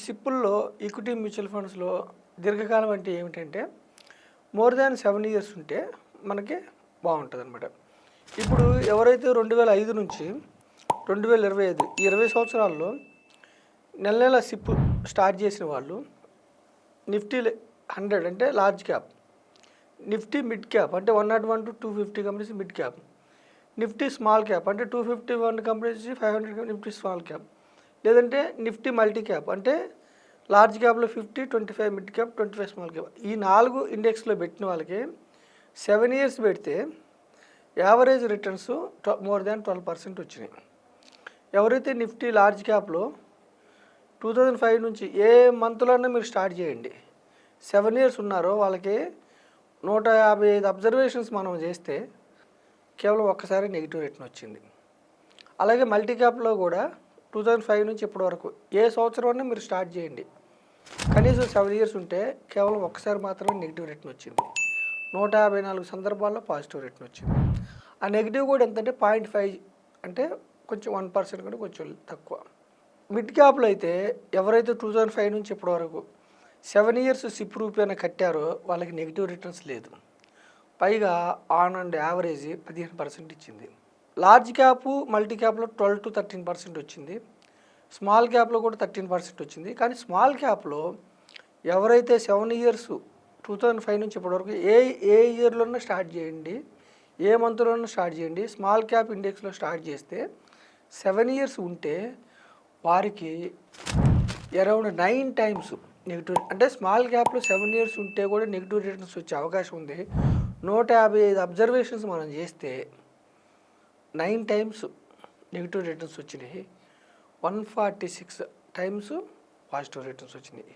సిప్పుల్లో equity mutual ఫండ్స్లో దీర్ఘకాలం అంటే ఏమిటంటే మోర్ దాన్ 7 ఇయర్స్ ఉంటే మనకి బాగుంటుంది అనమాట. ఇప్పుడు ఎవరైతే 2005 నుంచి 2025 ఈ 20 సంవత్సరాల్లో నెల నెల సిప్ స్టార్ట్ చేసిన వాళ్ళు నిఫ్టీ 100 అంటే large cap, Nifty mid cap అంటే 101 to 250 companies mid cap, Nifty small cap అంటే 251 కంపెనీస్ 500 నిఫ్టీ స్మాల్ క్యాప్, లేదంటే నిఫ్టీ మల్టీ క్యాప్ అంటే లార్జ్ క్యాప్లో 50, 25 మిడ్ క్యాప్, 25 స్మాల్ క్యాప్. ఈ 4 ఇండెక్స్లో పెట్టిన వాళ్ళకి 7 ఇయర్స్ పెడితే యావరేజ్ రిటర్న్స్ మోర్ దాన్ 12% వచ్చినాయి. ఎవరైతే నిఫ్టీ లార్జ్ క్యాప్లో 2005 నుంచి ఏ మంత్లోనే మీరు స్టార్ట్ చేయండి, 7 ఇయర్స్ ఉన్నారో వాళ్ళకి 155 అబ్జర్వేషన్స్ మనం చేస్తే కేవలం ఒక్కసారి నెగిటివ్ రిటర్న్ వచ్చింది. అలాగే మల్టీ క్యాప్లో కూడా 2005 నుంచి ఇప్పటి వరకు ఏ సంవత్సరంలో మీరు స్టార్ట్ చేయండి, కనీసం 7 ఇయర్స్ ఉంటే కేవలం ఒక్కసారి మాత్రమే నెగిటివ్ రిటర్న్ వచ్చింది. 154 సందర్భాల్లో పాజిటివ్ రిటర్న్ వచ్చింది. ఆ నెగిటివ్ కూడా ఎంతంటే 0.5 అంటే కొంచెం 1% కూడా కొంచెం తక్కువ. మిడ్ క్యాప్లో అయితే ఎవరైతే 2005 నుంచి ఇప్పటి వరకు 7 ఇయర్స్ సిప్ రూపేణ కట్టారో వాళ్ళకి నెగిటివ్ రిటర్న్స్ లేదు, పైగా ఆన్ అండ్ యావరేజ్ 15% ఇచ్చింది. లార్జ్ క్యాప్ మల్టీ క్యాప్లో 12 to 13% వచ్చింది, స్మాల్ క్యాప్లో కూడా 13% వచ్చింది. కానీ స్మాల్ క్యాప్లో ఎవరైతే 7 ఇయర్స్ 2005 నుంచి ఇప్పటివరకు ఏ ఇయర్లోనూ స్టార్ట్ చేయండి, ఏ మంత్లోనూ స్టార్ట్ చేయండి, స్మాల్ క్యాప్ ఇండెక్స్లో స్టార్ట్ చేస్తే 7 ఇయర్స్ ఉంటే వారికి అరౌండ్ 9 టైమ్స్ నెగిటివ్, అంటే స్మాల్ క్యాప్లో 7 ఇయర్స్ ఉంటే కూడా నెగిటివ్ రిటర్న్స్ వచ్చే అవకాశం ఉంది. 155 అబ్జర్వేషన్స్ మనం చేస్తే 9 టైమ్స్ నెగిటివ్ రిటర్న్స్ వచ్చినాయి, 146 టైమ్స్ పాజిటివ్ రిటర్న్స్ వచ్చినాయి.